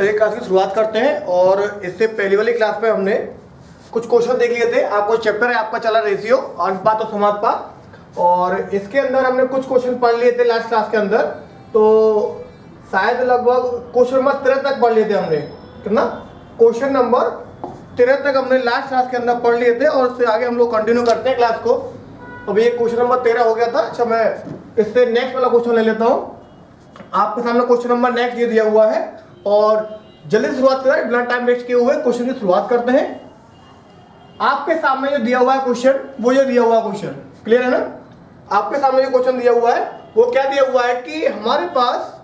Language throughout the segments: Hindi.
चलिए क्लास की शुरुआत करते हैं। और इससे पहली वाली क्लास में हमने कुछ क्वेश्चन देख लिए थे। आपको चैप्टर है आपका चला रेशियो, अनुपात और समानुपात, और इसके अंदर हमने कुछ क्वेश्चन पढ़ लिए थे लास्ट क्लास के अंदर। तो शायद लगभग क्वेश्चन नंबर 13 तक पढ़ लिए थे हमने। कितना? क्वेश्चन नंबर 13 तक हमने लास्ट क्लास के अंदर पढ़ लिए थे, और उससे आगे हम लोग कंटिन्यू करते हैं क्लास को। अभी ये क्वेश्चन नंबर 13 हो गया था। अच्छा, मैं इससे नेक्स्ट वाला क्वेश्चन ले लेता हूँ। आपके सामने क्वेश्चन नंबर नेक्स्ट ये दिया हुआ है, और जल्दी से शुरुआत करें बिना टाइम वेस्ट किए हुए क्वेश्चन की शुरुआत करते हैं। आपके सामने जो दिया हुआ है क्वेश्चन, वो ये दिया हुआ क्वेश्चन क्लियर है ना? आपके सामने जो क्वेश्चन दिया हुआ है वो क्या दिया हुआ है कि हमारे पास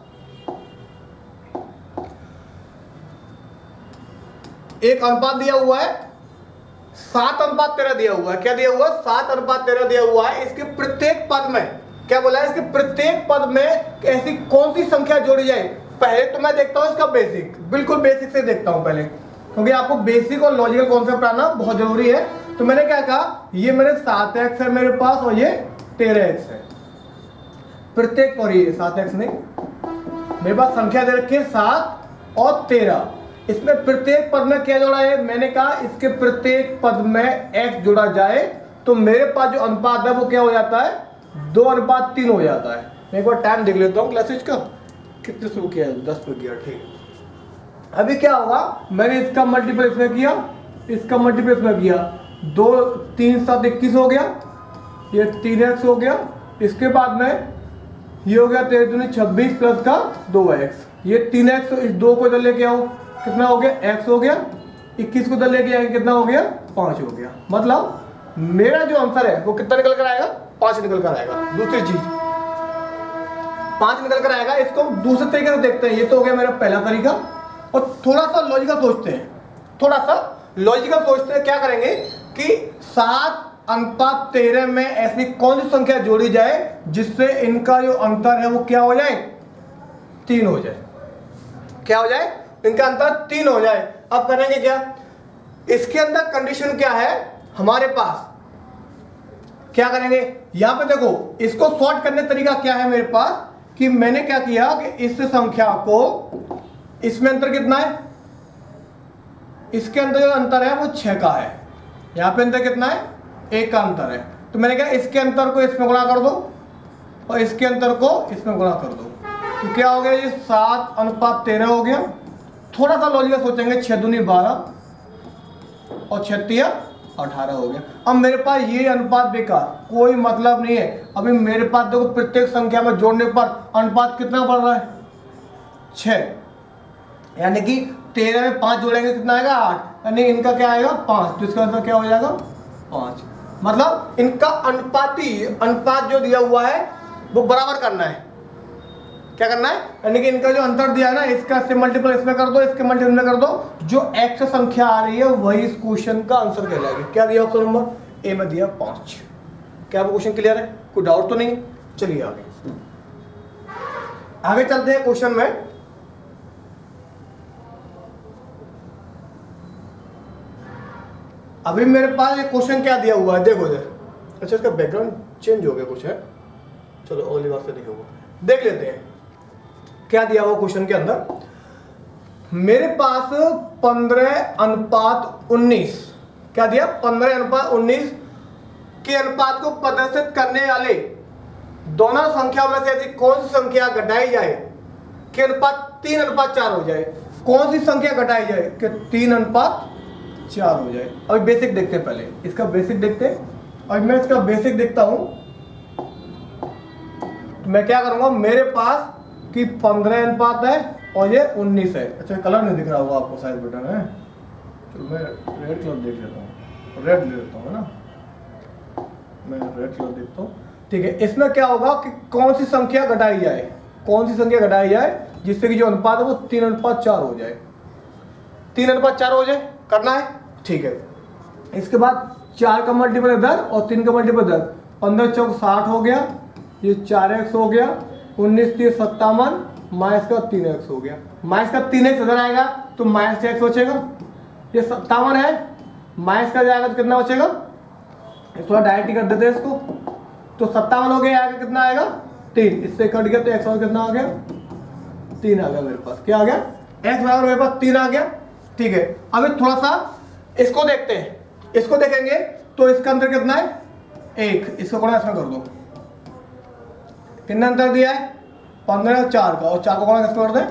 एक अनुपात दिया हुआ है, 7:13 दिया हुआ है। क्या दिया हुआ है? 7:13 दिया हुआ है। इसके प्रत्येक पद में क्या बोला है? इसके प्रत्येक पद में ऐसी कौन सी संख्या जोड़ी जाए? पहले तो मैं देखता हूं इसका बेसिक, बिल्कुल बेसिक से देखता हूं पहले, क्योंकि आपको बेसिक और लॉजिकल कॉन्सेप्ट आना बहुत जरूरी है। तो मैंने क्या कहा, ये मेरे 7x है मेरे पास, और ये 13x है। प्रत्येक, और ये 7x नहीं, मेरे पास संख्या दे रखी है 7 और 13। इसमें प्रत्येक पद में क्या जोड़ा है? मैंने कहा इसके प्रत्येक पद में x जोड़ा जाए तो मेरे पास जो अनुपात है वो क्या हो जाता है? 2:3 हो जाता है। मैं एक बार टाइम देख लेता हूँ क्लासेज का, कितने शुरू किया है? 10 पे किया, ठीक। अभी क्या होगा, मैंने इसका मल्टीपल इसमें किया, इसका मल्टीपल इसमें किया, 2 3 7 21 हो गया, ये 3x हो गया। इसके बाद में ये हो गया 13 दूनी 26 प्लस का 2x, ये 3x। इस 2 को इधर लेके आओ, कितना हो गया? x हो गया। 21 को इधर लेके आएंगे, कितना हो गया? 5 हो गया। मतलब मेरा जो आंसर है वो कितना निकल कर आएगा? 5 निकल कर आएगा। दूसरी चीज 5 निकल कर आएगा। इसको दूसरे तरीके से देखते हैं। ये तो हो गया मेरा पहला तरीका, और थोड़ा सा लॉजिकल सोचते हैं, थोड़ा सा लॉजिकल सोचते हैं। क्या करेंगे कि 7:13 में ऐसी कौन सी संख्या जोड़ी जाए जिससे इनका जो अंतर है वो क्या हो जाए? 3 हो जाए। क्या हो जाए? इनका अंतर 3 हो जाए। अब करेंगे क्या? इसके अंदर कंडीशन क्या है हमारे पास? क्या करेंगे यहां पे? देखो, इसको सॉर्ट करने का तरीका क्या है मेरे पास, कि मैंने क्या किया कि इस संख्या को, इसमें अंतर कितना है? इसके अंदर जो अंतर है वो 6 का है। यहां पे अंतर कितना है? 1 का अंतर है। तो मैंने कहा इसके अंतर को इसमें गुणा कर दो, और इसके अंतर को इसमें गुणा कर दो, तो क्या हो गया? ये 7:13 हो गया। थोड़ा सा लॉजिकल सोचेंगे, 6 दूनी 12 और 6 तिया 18 हो गया। अब मेरे पास ये अनुपात बेकार, कोई मतलब नहीं है। अभी मेरे पास देखो, प्रत्येक संख्या में जोड़ने पर अनुपात कितना बढ़ रहा है? 6, यानी कि 13 में 5 जोड़ेंगे कितना आएगा? 8, यानी इनका क्या आएगा? 5। तो इसका मतलब क्या हो जाएगा? 5। मतलब इनका अनुपात जो दिया हुआ है वो बराबर करना है। क्या करना है? यानी कि इनका जो अंतर दिया है ना, इसका से मल्टीपल इसमें कर दो, इसके मल्टीपल में कर दो, जो x संख्या आ रही है वही इस क्वेश्चन का आंसर कहलाएगी। क्या दिया ऑप्शन नंबर ए में? दिया 5। क्या वो क्वेश्चन क्लियर है? कोई डाउट तो नहीं? चलिए आगे चलते हैं क्वेश्चन में। अभी मेरे पास एक क्वेश्चन क्या दिया हुआ है, देखो इधर। अच्छा, इसका बैकग्राउंड चेंज हो गया कुछ है, चलो अगली बार से नहीं होगा, देख लेते हैं क्या दिया हुआ क्वेश्चन के अंदर। मेरे पास 15:19, क्या दिया? 15:19 के अनुपात को प्रदर्शित करने वाले दोनों संख्याओं में से ऐसी कौन सी संख्या घटाई जाए कि अनुपात 3:4 हो जाए? कौन सी संख्या घटाई जाए कि 3:4 हो जाए? अभी बेसिक देखते हैं, पहले इसका बेसिक देखते हैं। और मैं इसका बेसिक देखता हूं तो मैं क्या करूंगा, मेरे पास कि 15 अनुपात है और ये 19 है। अच्छा, कलर नहीं दिख रहा होगा आपको, शायद बटन है। चलो मैं रेड कलर देख लेता हूँ, रेड ले लेता हूँ ना, मैं रेड कलर देखता हूँ। ठीक है, इसमें क्या होगा कि कौन सी संख्या घटाई जाए, कौन सी संख्या घटाई जाए जिससे कि जो अनुपात है वो 3:4 हो जाए। 3:4 हो जाए, करना है। ठीक है, इसके बाद 4 का मल्टीपल इधर और 3 का मल्टीपल इधर, 15 चौक 60 हो गया, ये 4x हो गया, 19 3 57, माइनस का 3x हो गया। माइनस का 3x इधर आएगा तो माइनस x बचेगा। ये 57 है, माइनस का जाएगा तो कितना बचेगा? थोड़ा डायरेक्ट कर देते हैं इसको, तो 57 हो गया, आगे कितना आएगा? 3। इससे कट गया तो x और कितना आ गया? 3 आ गया मेरे पास। क्या आ गया? x बराबर मेरे पास 3 आ गया। ठीक है, अभी थोड़ा सा इसको देखते हैं, इसको देखेंगे तो इसका अंतर कितना है 1, इसको कोना इसमें कर दो, कितना अंतर दिया है 15 और 4 का, और 4 को कोना किसमें कर दें,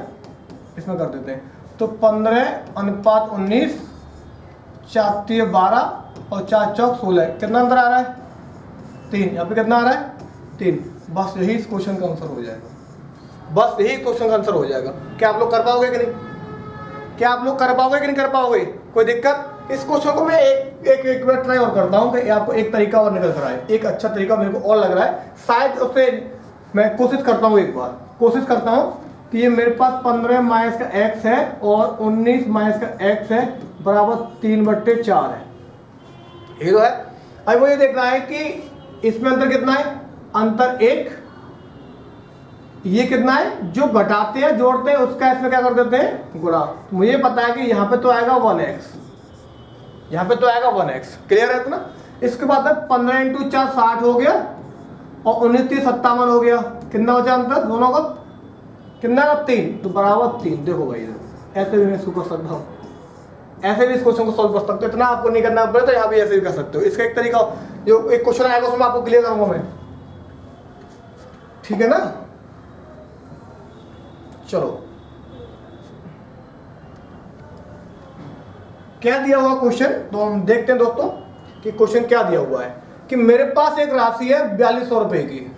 इसमें कर देते हैं, तो 15:19, 4 12 और 4 चौक 16, कितना अंतर आ रहा है 3, यहाँ पे कितना आ रहा है 3। बस यही इस क्वेश्चन का आंसर हो जाएगा, बस यही क्वेश्चन का आंसर हो जाएगा। क्या आप लोग कर पाओगे कि नहीं, क्या आप लोग कर पाओगे कि नहीं कर पाओगे, कोई दिक्कत? इस क्वेश्चन को मैं एक बार ट्राई और करता हूँ कि आपको एक तरीका और निकल कर आए, एक अच्छा तरीका मेरे को और लग रहा है, शायद उससे मैं कोशिश करता हूँ, एक बार कोशिश करता हूँ कि ये मेरे पास 15 माइनस का x है और 19 माइनस का x है बराबर 3/4 है, ये तो है। अब वो ये देख रहा है कि इसमें अंतर कितना है, अंतर 1, ये कितना है, जो घटाते हैं जोड़ते हैं उसका इसमें क्या कर देते हैं गुणा। मुझे पता है कि यहाँ पे तो आएगा 1x, यहाँ पे तो आएगा 1x, क्लियर है इतना। इसके बाद 15 × 4 60 हो गया और 19 × 57 हो गया, कितना बचा अंतर दोनों का, कितना का 3, तो बराबर 3। देखो भाई ऐसे भी मैं इसको कर सकता हूँ, ऐसे भी इस क्वेश्चन को सॉल्व कर सकते हो, इतना आपको नहीं करना पड़े, तो यहाँ भी ऐसे भी कर सकते हो। इसका एक तरीका, जो एक क्वेश्चन आएगा उसमें आपको क्लियर करूंगा मैं, ठीक है ना। चलो क्या दिया हुआ क्वेश्चन, तो हम देखते हैं दोस्तों कि क्वेश्चन क्या दिया हुआ है। कि मेरे पास एक राशि है 4200 रुपए की,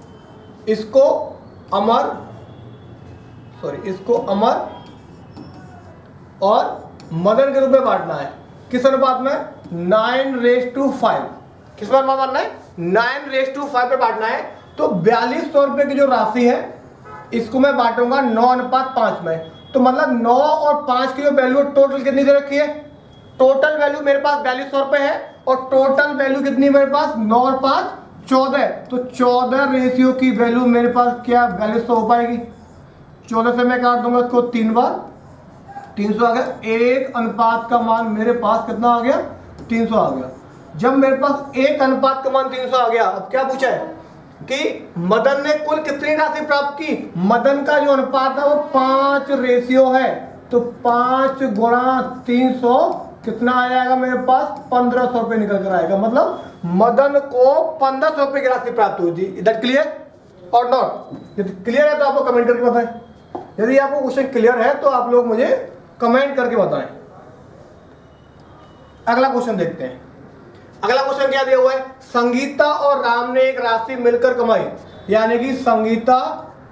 इसको अमर और मदन के रूप में बांटना है, किस अनुपात में 9:5, किस अनुपात में बांटना है 9:5 पे बांटना है। तो 4200 रुपए की जो राशि है इसको मैं बांटूंगा 9:5 में, तो मतलब 9 और 5 की जो वैल्यू टोटल कितनी दे रखी है, टोटल वैल्यू मेरे पास 4200 रुपए है और टोटल वैल्यू कितनी मेरे पास 9 और 5 14, तो 14 रेशियो की वैल्यू मेरे पास क्या 4200 हो पाएगी। 14 से मैं काट दूंगा इसको 3 बार, 300 आ गया। एक अनुपात का मान मेरे पास कितना आ गया 300 आ गया। जब मेरे पास एक अनुपात का मान 300 आ गया, अब क्या पूछा है कि मदन ने कुल कितनी राशि प्राप्त की, मदन का जो अनुपात है वो 5 रेशियो है, तो 5 × 300 कितना आ जाएगा मेरे पास 1500 रुपए निकल कर आएगा। मतलब मदन को 1500 रुपए की राशि प्राप्त हुई थी। इधर क्लियर और नॉट? यदि क्लियर है तो आपको कमेंट करके बताएं, यदि आपको क्वेश्चन क्लियर है तो आप लोग मुझे कमेंट करके बताएं। अगला क्वेश्चन देखते हैं। अगला क्वेश्चन क्या दिया हुआ है, संगीता और राम ने एक राशि मिलकर कमाई, यानी कि संगीता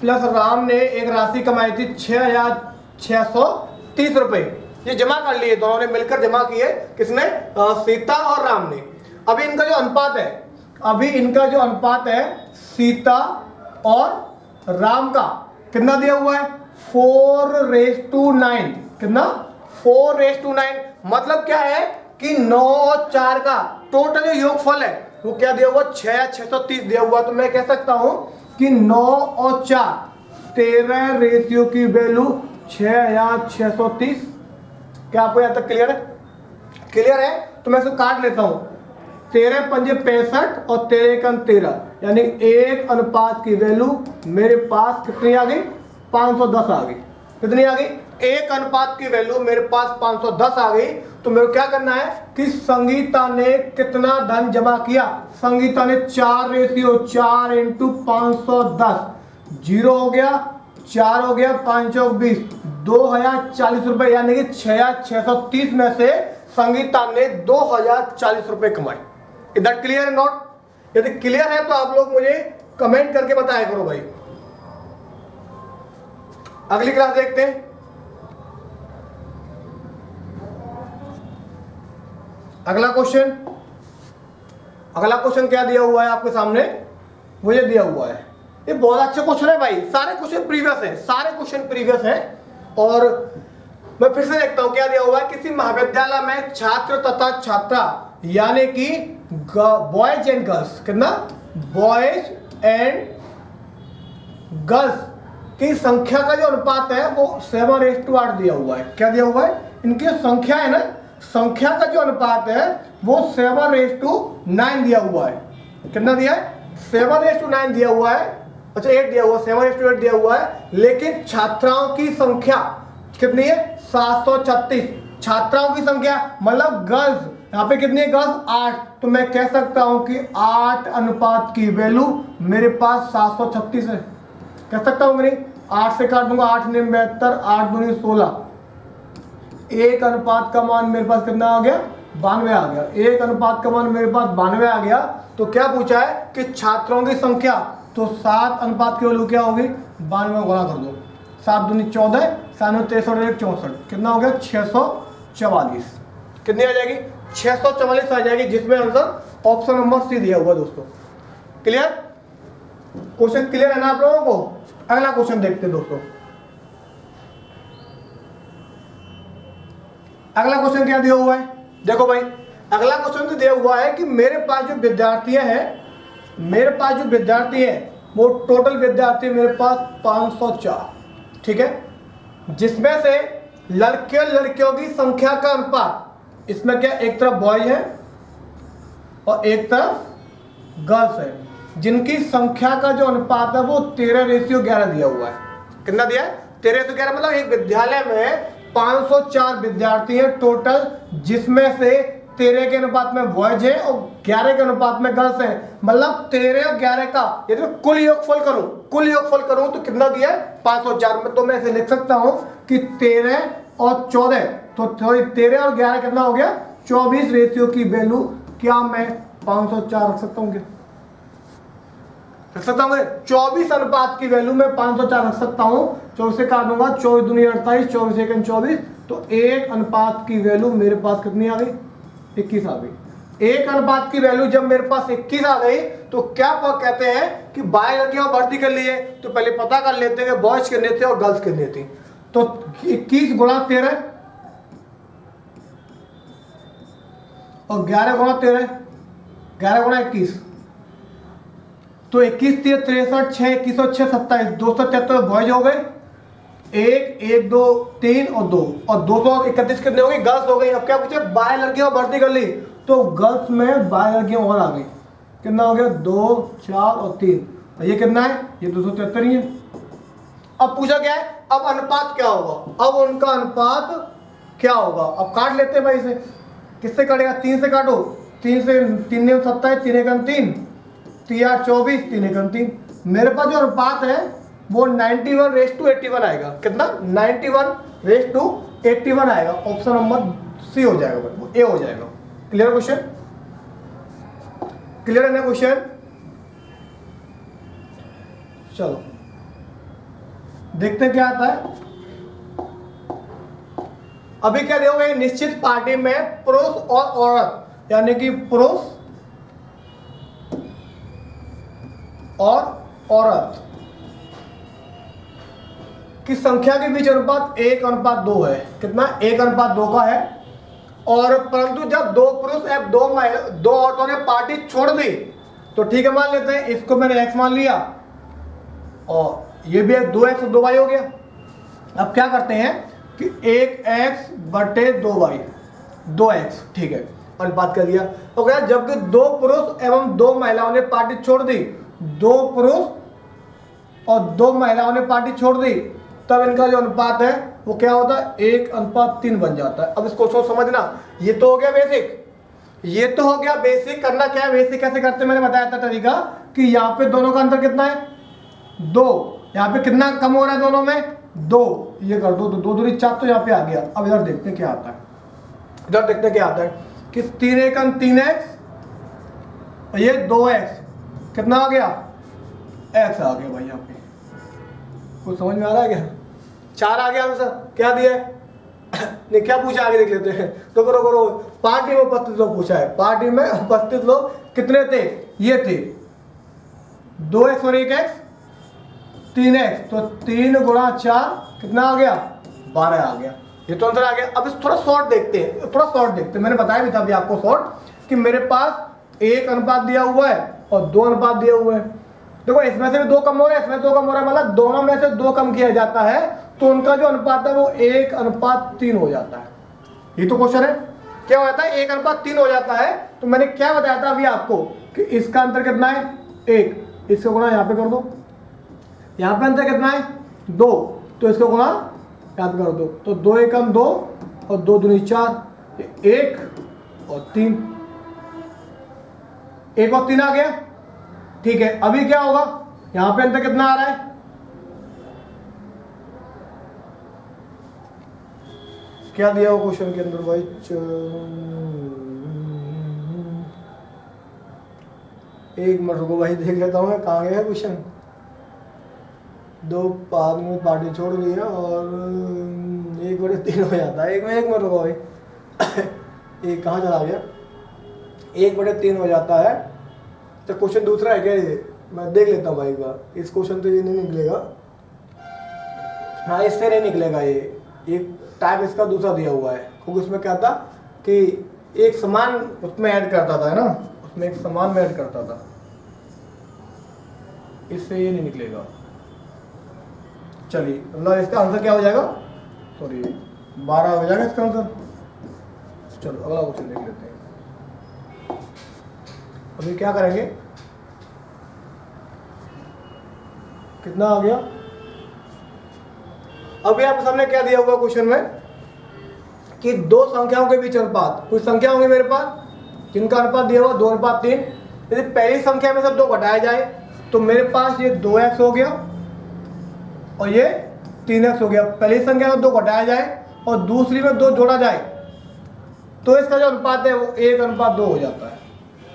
प्लस राम ने एक राशि कमाई थी 6630 रुपए। ये जमा कर लिए, दोनों ने मिलकर जमा किए, किसने, सीता और राम ने। अभी इनका जो अनुपात है, सीता और राम का कितना दिया हुआ है 4:9, कितना 4:9। मतलब क्या है कि 9 और 4 का टोटल जो योगफल है वो क्या दिया हुआ 630 दिया हुआ। तो मैं कह सकता हूं कि 9 और 4 13 रेशियो की वैल्यू 6630। क्या आपको यहां तक क्लियर है? क्लियर है तो मैं इसको काट लेता हूं, 13 × 5 = 65 और 13 × 13, यानी एक अनुपात की वैल्यू मेरे पास कितनी आ गई 510 आ गई। कितनी आ गई, एक अनुपात की वैल्यू मेरे पास 510 आ गई। तो मेरे को क्या करना है कि संगीता ने कितना धन जमा किया, संगीता ने 4 रेशियो 4 × 510, 0 हो गया, 4 हो गया, 5 × 20, 2040 रुपए, यानी कि 6630 में से संगीता ने 2040 रुपए कमाए। इधर क्लियर है नॉट? यदि क्लियर है तो आप लोग मुझे कमेंट करके बताया करो भाई। अगली क्लास देखते हैं। अगला क्वेश्चन क्या दिया हुआ है आपके सामने, वो ये दिया हुआ है। ये बहुत अच्छा क्वेश्चन है भाई, सारे क्वेश्चन प्रीवियस हैं। और मैं फिर से देखता हूं क्या दिया हुआ है। किसी महाविद्यालय में छात्र तथा छात्रा यानी कि बॉयज एंड गर्ल्स, कितना बॉयज एंड गर्ल्स की संख्या का जो अनुपात है वो 7:8 दिया हुआ है। क्या दिया हुआ है, इनकी संख्या है ना, संख्या का जो अनुपात है वो 7:9 दिया हुआ है। कितना दिया है 7:9 दिया हुआ है, अच्छा 8 दिया हुआ, 7:8 दिया हुआ है। लेकिन छात्राओं की संख्या कितनी है 736। छात्राओं की संख्या मतलब गर्ल्स, यहाँ पे कितनी है गर्ल्स 8, तो मैं कह सकता हूं कि 8 अनुपात की वैल्यू मेरे पास 736 है। कह सकता हूं कि नहीं? 8 से काट दूंगा, 8 ने 72, 8 दूनी 16, एक अनुपात का मान मेरे पास कितना आ गया 92 आ गया। एक अनुपात का मान मेरे पास 92 आ गया। तो क्या पूछा है कि छात्रों की संख्या, तो 7 अनुपात की वैल्यू क्या होगी 92 गुणा कर दो, 7 दूनी 14, 7 63 1 64, कितना हो गया 644। कितनी आ जाएगी 644 आ जाएगी, जिसमें आंसर ऑप्शन नंबर सी दिया हुआ दोस्तों। क्लियर? क्वेश्चन क्लियर है ना आप लोगों को? अगला क्वेश्चन देखते हैं दोस्तों। अगला क्वेश्चन क्या दिया हुआ है? देखो भाई, अगला क्वेश्चन तो दिया हुआ है कि मेरे पास जो विद्यार्थी हैं वो टोटल विद्यार्थी मेरे पास 504, ठीक है, जिसमें से लड़के लड़कियों की संख्या का अनुपात, इसमें क्या एक तरफ बॉयज है और एक तरफ गर्ल्स है, जिनकी संख्या का जो अनुपात है वो 13:11 दिया हुआ है। कितना दिया है 13:11, मतलब एक विद्यालय में 504 विद्यार्थी हैं टोटल, जिसमें से 13 के अनुपात में बॉयज है और 11 के अनुपात में गर्ल्स है। मतलब 13 और 11 का यदि मैं कुल योगफल करूं तो कितना दिया है 504 में। तो मैं ऐसे लिख सकता हूं कि 13 और 14, तो 13 और 11 कितना हो गया 24 रेशियो की वैल्यू क्या मैं 504 रख सकता हूं? क्या रख सकता हूँ? 24 अनुपात की वैल्यू में 504 रख सकता हूँ। 24 से काट दूंगा, 24 दूनी 48, 24 एकम 24, तो एक अनुपात की वैल्यू मेरे पास कितनी आ गई 21 आ गई। एक अनुपात की वैल्यू जब मेरे पास 21 आ गई तो क्या कहते हैं कि बाय लड़कियों भर्ती कर लिए, तो पहले पता कर लेते हैं कि बॉयज कितने थे और गर्ल्स कितने थी। तो 21 गुणा 13 और 11 गुणा 13, 11 गुणा 21, तो 21 63 6 21 और 6 27, 273 बॉयज हो गए, 1 1 2 3 और 2, और 231 कितने हो गई गर्ल्स हो गई। अब क्या पूछे बाय लड़कियों भर्ती कर ली, तो गर्ल्स में बाय लड़कियां और आ गई, कितना हो गया 2 4 और 3, और ये कितना है ये 273 ही है। अब पूछा क्या है, अब अनुपात क्या होगा, अब उनका अनुपात क्या होगा। अब काट लेते हैं भाई इसे, किससे काटेगा 3 से काटो, 3 से 3 ने 27, 3 एकम 3, 3 24, 3 एकम 3, मेरे पास जो अनुपात है वो 91:81 आएगा। कितना 91:81 आएगा। ऑप्शन नंबर सी हो जाएगा, वो ए हो जाएगा। Clear question? क्लियर है ना क्वेश्चन? चलो देखते हैं क्या आता है। अभी क्या दिया हुआ है, निश्चित पार्टी में पुरुष और औरत, यानी कि पुरुष और औरत की संख्या के बीच अनुपात 1:2 है। कितना 1:2 का है। और परंतु जब 2 पुरुष या 2 औरतों ने पार्टी छोड़ दी, तो ठीक है मान लेते हैं, इसको मैंने x मान लिया और ये भी 2x 2y हो गया। अब क्या करते हैं कि 1x बटे 2y 2x, ठीक है, अनुपात कर दिया। तो क्या जबकि 2 पुरुष एवं 2 महिलाओं ने पार्टी छोड़ दी, 2 पुरुष और 2 महिलाओं ने पार्टी छोड़ दी, तब इनका जो अनुपात है वो क्या होता है 1:3 बन जाता है। अब इसको सोच समझना, ये तो हो गया बेसिक, ये तो हो गया बेसिक। करना क्या है, बेसिक कैसे करते हैं मैंने बताया था तरीका, कि यहाँ पे दोनों का अंतर कितना है 2, यहाँ पे कितना कम हो रहा है दोनों में 2, ये कर दो तो 2 दूनी 4, तो यहाँ पे आ गया। अब इधर देखते हैं क्या आता है, इधर देखते हैं क्या आता है कि 3 एकम 3x और ये 2x, कितना आ गया x आ गया भाई। यहाँ पे कुछ समझ में आ रहा है क्या? 4 आ गया आंसर। क्या दिया है नहीं क्या पूछा आगे देख लेते हैं। तो करो पार्टी में उपस्थित लोग पूछा है, पार्टी में उपस्थित लोग कितने थे, ये थे 2x और 1x 3x, तो 3 गुणा 4 कितना आ गया 12 आ गया। ये तो आंसर आ गया। अब इस थोड़ा शॉर्ट देखते हैं, मैंने बताया भी था अभी आपको शॉर्ट कि मेरे पास 1 अनुपात दिया हुआ है और 2 अनुपात दिया हुआ है। देखो इसमें से भी 2 कम हो रहा है, इसमें 2 कम हो रहा है, मतलब दोनों में से 2 कम किया जाता है, तो उनका जो अनुपात है वो 1:3 हो जाता है। ये तो क्वेश्चन है, क्या हो जाता है 1:3 हो जाता है। तो मैंने क्या बताया था अभी आपको कि इसका अंतर कितना है 1, इसको गुणा यहाँ पे कर दो, यहाँ पे अंतर कितना है 2, तो इसको गुणा याद कर दो। तो 2 एकम 2 और 2 दूनी 4, 1 और 3, 1 और 3 आ गया। ठीक है, अभी क्या होगा, यहां पे अंतर कितना आ रहा है, क्या दिया हो क्वेश्चन के अंदर भाई, 1 मिनट रुको भाई, देख लेता हूँ मैं कहाँ गया क्वेश्चन। 2 आदमी पार्टी छोड़ दिया और 1/3 हो जाता है। 1 मिनट रुको भाई, ये कहाँ चला गया, 1/3 हो जाता है। तो क्वेश्चन दूसरा है क्या ये, मैं देख लेता हूँ भाई एक बार। इस क्वेश्चन तो ये नहीं निकलेगा, हाँ इससे नहीं निकलेगा ये टाइप इसका दूसरा दिया हुआ है, क्योंकि उसमें क्या था कि एक समान उसमें ऐड करता था, है ना, उसमें एक समान में ऐड करता था, इससे ये नहीं निकलेगा। चलिए मतलब इसका आंसर क्या हो जाएगा, सॉरी 12 हो जाएगा इसका आंसर। चलो अगला क्वेश्चन देख लेते हैं। अभी क्या करेंगे, कितना आ गया, अभी आपके सामने क्या दिया हुआ क्वेश्चन में कि 2 संख्याओं के बीच अनुपात, कुछ संख्या होंगी मेरे पास जिनका अनुपात दिया हुआ 2:3। यदि पहली संख्या में से 2 घटाया जाए तो मेरे पास ये 2x हो गया और ये 3x हो गया। पहली संख्या में 2 घटाया जाए और दूसरी में 2 जोड़ा जाए तो इसका जो अनुपात है वो 1:2 हो जाता है।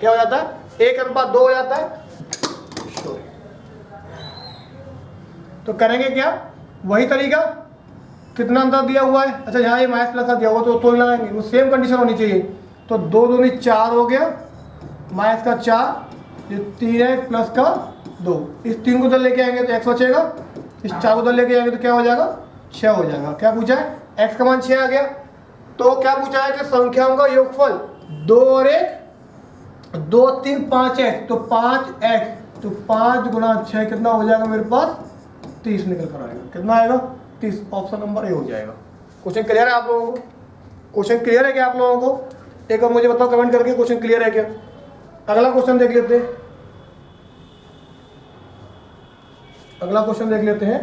क्या हो जाता है, 1:2 हो जाता है। तो करेंगे क्या, वही तरीका, कितना अंतर दिया हुआ है, अच्छा यहाँ ये माइनस प्लस का दिया हुआ तो लगाएंगे, वो सेम कंडीशन होनी चाहिए। तो 2 दूनी 4 हो गया, माइनस का 4, ये 3x प्लस का 2, इस 3 को उधर लेके आएंगे तो x बचेगा, इस 4 को उधर लेके आएंगे तो क्या हो जाएगा, 6 हो जाएगा। क्या पूछा है, x का मान 6 आ गया। तो क्या पूछा है कि संख्याओं का योगफल 2 और 1, 2 3 5x, तो 5x, तो 5 गुना 6 कितना हो जाएगा मेरे पास, 30 निकल कर आएगा। कितना आएगा, 30। ऑप्शन नंबर ए हो जाएगा। क्वेश्चन क्लियर है आप लोगों को, क्वेश्चन क्लियर है क्या आप लोगों को, एक बार मुझे बताओ कमेंट करके क्वेश्चन क्लियर है क्या। अगला क्वेश्चन देख लेते हैं, अगला क्वेश्चन देख लेते हैं।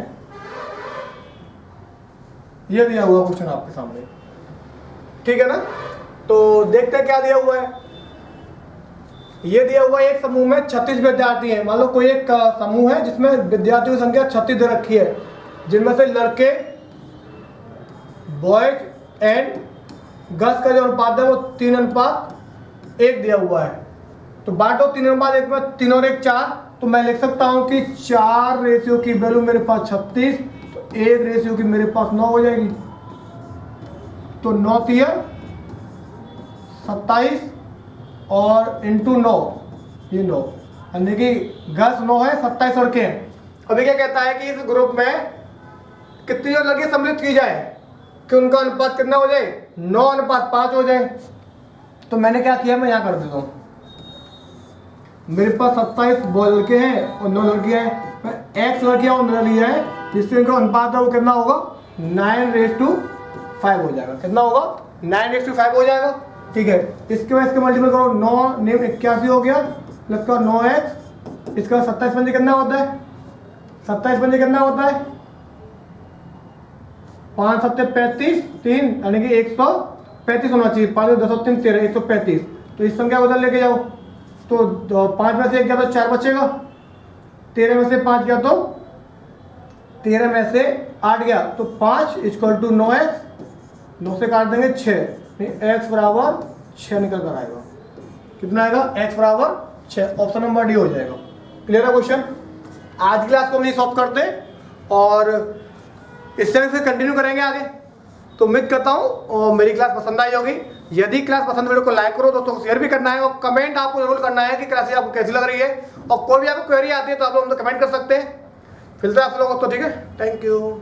ये दिया हुआ क्वेश्चन आपके सामने, ठीक है ना। तो देखते हैं क्या दिया हुआ है। ये दिया हुआ है एक समूह में 36 विद्यार्थी हैं। मान लो कोई एक समूह है जिसमें विद्यार्थियों की संख्या 36 दे रखी है, जिनमें से लड़के बॉयज एंड गर्ल्स का जो अनुपात है वो 3:1 दिया हुआ है। तो बांटो 3:1 में, 3 और 1 4, तो मैं लिख सकता हूं कि 4 रेशियो की वैल्यू मेरे पास 36, तो 1 रेशियो की मेरे पास 9 हो जाएगी। तो 9 3 27 और इंटू 9, ये 9, यानी कि गर्ल्स 9 है, 27 लड़के हैं। अभी क्या कहता है कि इस ग्रुप में कितनी जो लड़की सम्मिलित की जाए कि उनका अनुपात कितना हो जाए, 9:5 हो जाए। तो मैंने क्या किया, मैं यहाँ कर देता हूँ, मेरे पास 27 लड़के हैं और 9 लड़कियाँ हैं, मैं x लड़कियाँ और 9 लिया है, जिससे इनका अनुपात है वो कितना होगा, 9:5 हो जाएगा। कितना होगा, 9:5 हो जाएगा। ठीक है, इसके बाद इसके मल्टीपल करो, 9 9 81 हो गया, प्लस का 9x, इसका 27 पंजे कितना होता है, 27 पंजे कितना होता है, 5 7 35 3, यानी कि 135 होना चाहिए। 5 10 3 13, 135। तो इस संख्या को उधर लेके जाओ, तो 5 में से 1 गया तो 4 बचेगा, 13 में से 5 गया तो 13 में से 8 गया, तो 5 = 9x, 9 से काट देंगे 6, x बराबर 6 निकल कर आएगा। कितना आएगा, x बराबर 6। ऑप्शन नंबर डी हो जाएगा। क्लियर है क्वेश्चन। आज की क्लास को हम नहीं सॉल्व करते और इस तरह से कंटिन्यू करेंगे आगे। तो उम्मीद करता हूँ और मेरी क्लास पसंद आई होगी। यदि क्लास पसंद, वीडियो को लाइक करो, दोस्तों को शेयर भी करना है और कमेंट आपको जरूर करना है कि क्लास आपको कैसी लग रही है। और कोई भी आपको क्वेरी आती है तो आप लोग कमेंट कर सकते हैं। फिलहाल आप लोगों को तो ठीक है, थैंक यू।